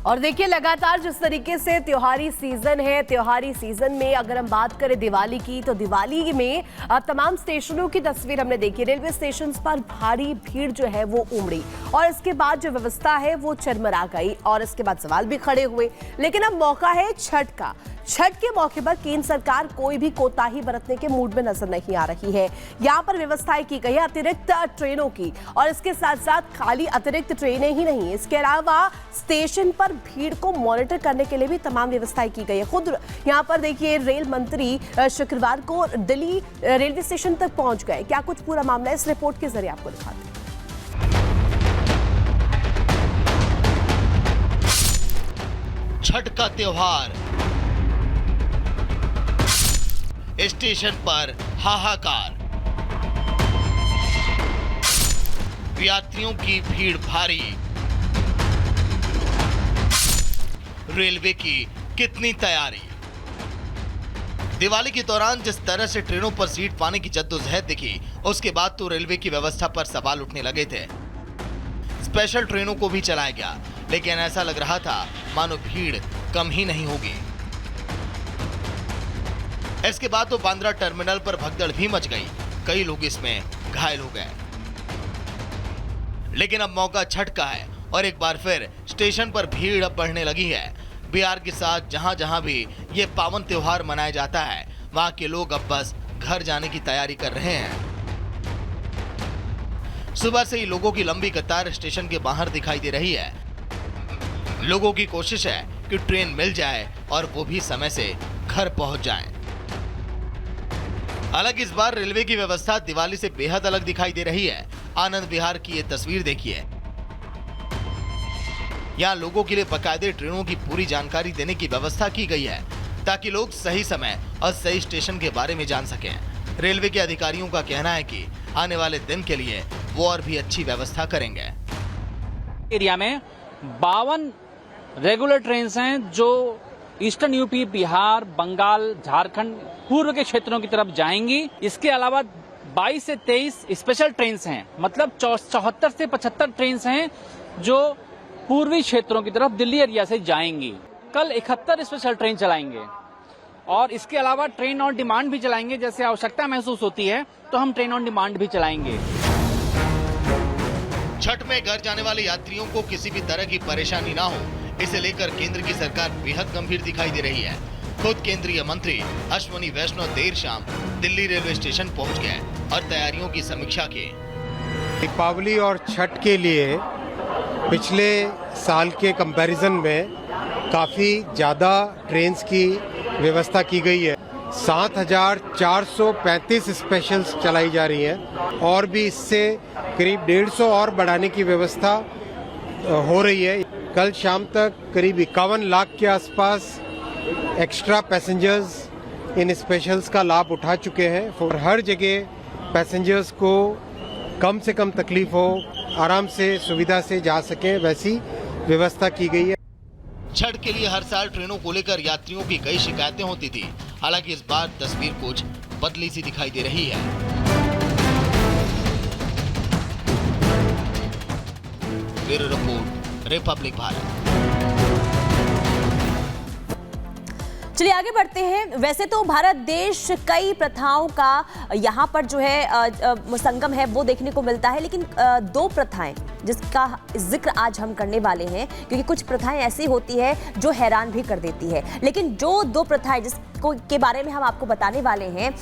और देखिए लगातार जिस तरीके से त्योहारी सीजन है, त्योहारी सीजन में अगर हम बात करें दिवाली की, तो दिवाली में तमाम स्टेशनों की तस्वीर हमने देखी। रेलवे स्टेशन पर भारी भीड़ जो है वो उमड़ी और इसके बाद जो व्यवस्था है वो चरमरा गई और इसके बाद सवाल भी खड़े हुए। लेकिन अब मौका है छठ का। छठ के मौके पर केंद्र सरकार कोई भी कोताही बरतने के मूड में नजर नहीं आ रही है। यहाँ पर व्यवस्थाएं की गई है अतिरिक्त ट्रेनों की, और इसके साथ साथ खाली अतिरिक्त ट्रेनें ही नहीं, इसके अलावा स्टेशन पर भीड़ को मॉनिटर करने के लिए भी तमाम व्यवस्थाएं की गई है। खुद यहाँ पर देखिए रेल मंत्री शुक्रवार को दिल्ली रेलवे स्टेशन तक पहुंच गए। क्या कुछ पूरा मामला इस रिपोर्ट के जरिए आपको दिखाते हैं। छठ का त्योहार, स्टेशन पर हाहाकार, यात्रियों की भीड़ भारी, रेलवे की कितनी तैयारी। दिवाली के दौरान जिस तरह से ट्रेनों पर सीट पाने की जद्दोजहद दिखी, उसके बाद तो रेलवे की व्यवस्था पर सवाल उठने लगे थे। स्पेशल ट्रेनों को भी चलाया गया, लेकिन ऐसा लग रहा था मानो भीड़ कम ही नहीं होगी। इसके बाद तो बांद्रा टर्मिनल पर भगदड़ भी मच गई, कई लोग इसमें घायल हो गए। लेकिन अब मौका छठ का है और एक बार फिर स्टेशन पर भीड़ अब बढ़ने लगी है। बिहार के साथ जहां जहां भी ये पावन त्योहार मनाया जाता है, वहां के लोग अब बस घर जाने की तैयारी कर रहे हैं। सुबह से ही लोगों की लंबी कतार स्टेशन के बाहर दिखाई दे रही है। लोगों की कोशिश है कि ट्रेन मिल जाए और वो भी समय से घर पहुंच जाएं। हालांकि इस बार रेलवे की व्यवस्था दिवाली से बेहद अलग दिखाई दे रही है। आनंद विहार की ये तस्वीर देखिए। यहाँ लोगों के लिए बाकायदे ट्रेनों की पूरी जानकारी देने की व्यवस्था की गई है, ताकि लोग सही समय और सही स्टेशन के बारे में जान सकें। रेलवे के अधिकारियों का कहना है कि आने वाले दिन के लिए वो और भी अच्छी व्यवस्था करेंगे। एरिया में 52 रेगुलर ट्रेन हैं जो ईस्टर्न यूपी, बिहार, बंगाल, झारखंड, पूर्व के क्षेत्रों की तरफ जाएंगी। इसके अलावा 22 से 23 स्पेशल ट्रेन हैं, मतलब 74 से 75 ट्रेन हैं जो पूर्वी क्षेत्रों की तरफ दिल्ली एरिया से जाएंगी। कल 71 स्पेशल ट्रेन चलाएंगे और इसके अलावा ट्रेन ऑन डिमांड भी चलाएंगे। जैसे आवश्यकता महसूस होती है तो हम ट्रेन ऑन डिमांड भी चलाएंगे। छठ में घर जाने वाले यात्रियों को किसी भी तरह की परेशानी ना हो, इसे लेकर केंद्र की सरकार बेहद गंभीर दिखाई दे रही है। खुद केंद्रीय मंत्री अश्विनी वैष्णव देर शाम दिल्ली रेलवे स्टेशन पहुंच गए और तैयारियों की समीक्षा की। दीपावली और छठ के लिए पिछले साल के कंपैरिजन में काफ़ी ज़्यादा ट्रेन्स की व्यवस्था की गई है। 7,435 स्पेशल्स चलाई जा रही हैं और भी इससे करीब 150 और बढ़ाने की व्यवस्था हो रही है। कल शाम तक करीब 51 लाख के आसपास एक्स्ट्रा पैसेंजर्स इन स्पेशल्स का लाभ उठा चुके हैं। और हर जगह पैसेंजर्स को कम से कम तकलीफ हो, आराम से सुविधा से जा सकें, वैसी व्यवस्था की गई है। छठ के लिए हर साल ट्रेनों को लेकर यात्रियों की कई शिकायतें होती थी। हालांकि इस बार तस्वीर कुछ बदली सी दिखाई दे रही है। Bureau report, Republic Bharat. चलिए आगे बढ़ते हैं। वैसे तो भारत देश कई प्रथाओं का यहाँ पर जो है संगम है वो देखने को मिलता है, लेकिन दो प्रथाएं जिसका जिक्र आज हम करने वाले हैं, क्योंकि कुछ प्रथाएं ऐसी होती है जो हैरान भी कर देती है। लेकिन जो दो प्रथाएं जिसको के बारे में हम आपको बताने वाले हैं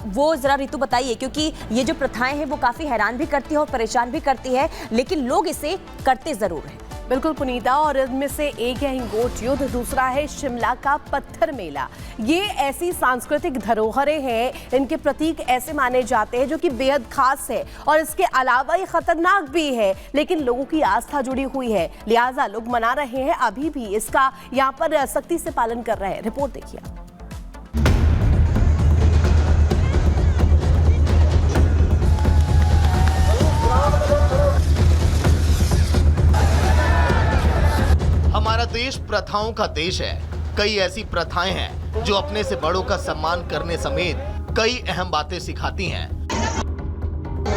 वो जरा रितु बताइए, क्योंकि ये जो प्रथाएं हैं वो काफी हैरान भी करती है और परेशान भी करती है, लेकिन लोग इसे करते जरूर हैं। बिल्कुल पुनीता, और इनमें से एक है हिंगोट युद्ध, दूसरा है शिमला का पत्थर मेला। ये ऐसी सांस्कृतिक धरोहरें हैं, इनके प्रतीक ऐसे माने जाते हैं जो कि बेहद खास है, और इसके अलावा ये खतरनाक भी है, लेकिन लोगों की आस्था जुड़ी हुई है, लिहाजा लोग मना रहे हैं, अभी भी इसका यहाँ पर सख्ती से पालन कर रहे हैं। रिपोर्ट देखिए। हमारा देश प्रथाओं का देश है। कई ऐसी प्रथाएं हैं जो अपने से बड़ों का सम्मान करने समेत कई अहम बातें सिखाती हैं।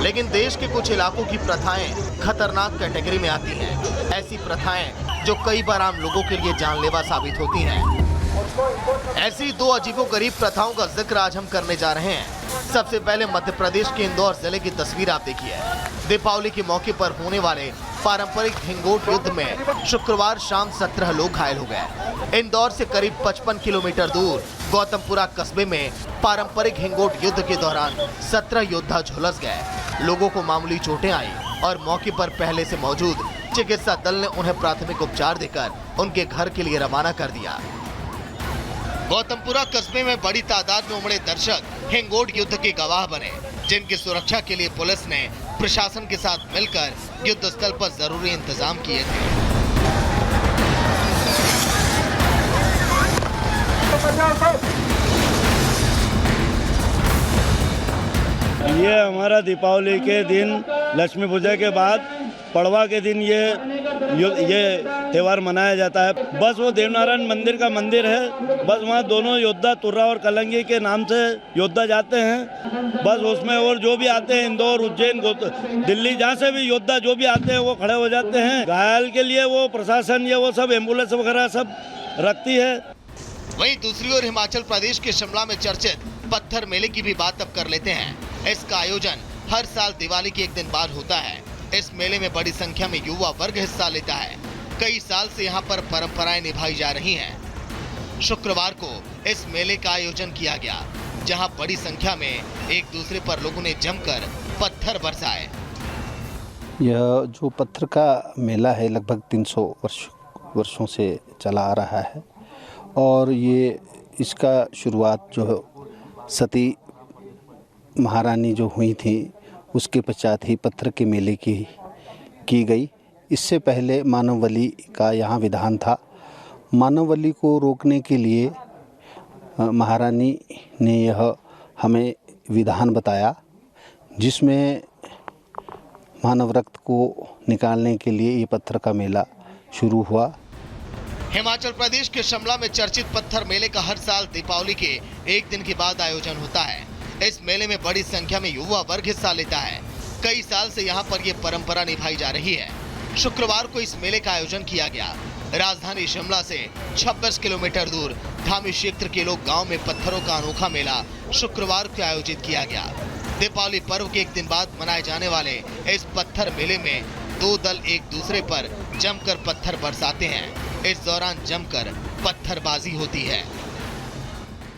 लेकिन देश के कुछ इलाकों की प्रथाएं खतरनाक कैटेगरी में आती हैं। ऐसी प्रथाएं जो कई बार आम लोगों के लिए जानलेवा साबित होती हैं। ऐसी दो अजीबोगरीब प्रथाओं का जिक्र आज हम करने जा रहे हैं। सबसे पहले मध्य प्रदेश के इंदौर जिले की तस्वीर आप देखिए। दीपावली के मौके पर होने वाले पारंपरिक हिंगोट युद्ध में शुक्रवार शाम 17 लोग घायल हो गए। इंदौर से करीब 55 किलोमीटर दूर गौतमपुरा कस्बे में पारंपरिक हिंगोट युद्ध के दौरान 17 योद्धा झुलस गए। लोगों को मामूली चोटें आई और मौके पर पहले से मौजूद चिकित्सा दल ने उन्हें प्राथमिक उपचार देकर उनके घर के लिए रवाना कर दिया। गौतमपुरा कस्बे में बड़ी तादाद में उमड़े दर्शक हिंगोट युद्ध के गवाह बने, जिनकी सुरक्षा के लिए पुलिस ने प्रशासन के साथ मिलकर युद्ध स्थल पर जरूरी इंतजाम किए थे। ये हमारा दीपावली के दिन लक्ष्मी पूजा के बाद पड़वा के दिन ये त्यौहार मनाया जाता है। बस वो देवनारायण मंदिर का मंदिर है, बस वहाँ दोनों योद्धा तुर्रा और कलंगी के नाम से योद्धा जाते हैं। बस उसमें और जो भी आते हैं इंदौर, उज्जैन, दिल्ली, जहाँ से भी योद्धा जो भी आते हैं वो खड़े हो जाते हैं। घायल के लिए वो प्रशासन ये वो सब एम्बुलेंस वगैरह सब रखती है। वहीं दूसरी ओर हिमाचल प्रदेश के शिमला में चर्चित पत्थर मेले की भी बात अब कर लेते हैं। इसका आयोजन हर साल दिवाली के एक दिन बाद होता है। इस मेले में बड़ी संख्या में युवा वर्ग हिस्सा लेता है। कई साल से यहाँ पर परंपराएं निभाई जा रही हैं। शुक्रवार को इस मेले का आयोजन किया गया, जहाँ बड़ी संख्या में एक दूसरे पर लोगों ने जमकर पत्थर बरसाए। यह जो पत्थर का मेला है लगभग 300 वर्षों से चला आ रहा है और ये इसका शुरुआत जो सती महारानी जो हुई थी उसके पश्चात ही पत्थर के मेले की गई। इससे पहले मानवबलि का यहाँ विधान था। मानवबलि को रोकने के लिए महारानी ने यह हमें विधान बताया, जिसमें मानव रक्त को निकालने के लिए ये पत्थर का मेला शुरू हुआ। हिमाचल प्रदेश के शिमला में चर्चित पत्थर मेले का हर साल दीपावली के एक दिन के बाद आयोजन होता है। इस मेले में बड़ी संख्या में युवा वर्ग हिस्सा लेता है। कई साल से यहाँ पर ये परंपरा निभाई जा रही है। शुक्रवार को इस मेले का आयोजन किया गया। राजधानी शिमला से 26 किलोमीटर दूर धामी क्षेत्र के लोग गांव में पत्थरों का अनोखा मेला शुक्रवार को आयोजित किया गया। दीपावली पर्व के एक दिन बाद मनाए जाने वाले इस पत्थर मेले में दो दल एक दूसरे पर जमकर पत्थर बरसाते हैं। इस दौरान जमकर पत्थरबाजी होती है।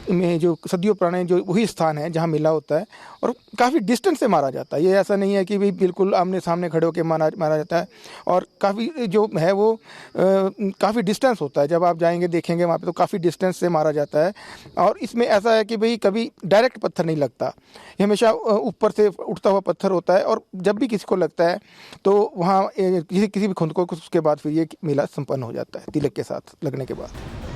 में जो सदियों पुराने जो वही स्थान है जहाँ मेला होता है और काफ़ी डिस्टेंस से मारा जाता है। ये ऐसा नहीं है कि भाई बिल्कुल आमने सामने खड़े होकर मारा जाता है और काफ़ी जो है वो काफ़ी डिस्टेंस होता है। जब आप जाएंगे देखेंगे वहाँ पे तो काफ़ी डिस्टेंस से मारा जाता है और इसमें ऐसा है कि भाई कभी डायरेक्ट पत्थर नहीं लगता, ये हमेशा ऊपर से उठता हुआ पत्थर होता है और जब भी किसी को लगता है तो वहाँ किसी भी खुद को उसके बाद फिर ये मेला संपन्न हो जाता है तिलक के साथ लगने के बाद।